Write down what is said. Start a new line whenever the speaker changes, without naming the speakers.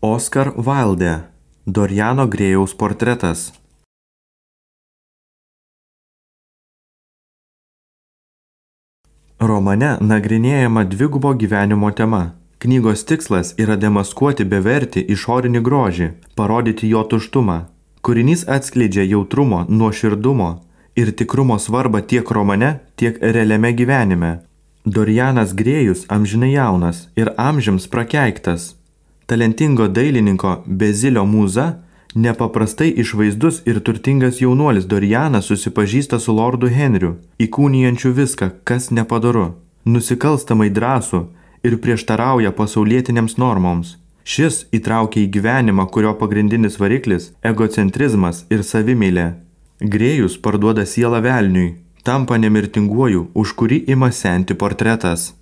Oscar Wilde Doriano Grėjaus portretas. Romane nagrinėjama dvigubo gyvenimo tema. Knygos tikslas yra demaskuoti bevertį išorinį grožį, parodyti jo tuštumą. Kūrinys atskleidžia jautrumo, nuoširdumo ir tikrumo svarbą tiek romane, tiek realiame gyvenime. Dorianas Grėjus amžinai jaunas ir amžiams prakeiktas. Talentingo dailininko Bezilio mūza, nepaprastai išvaizdus ir turtingas jaunuolis Dorianas susipažįsta su lordu Henriu, įkūnijančiu viską, kas nepadoru, nusikalstamai drąsų ir prieštarauja pasaulietinėms normoms. Šis įtraukia į gyvenimą, kurio pagrindinis variklis – egocentrizmas ir savimeilė. Grėjus parduoda sielą velniui, tampa nemirtinguoju, už kurį ima senti portretas.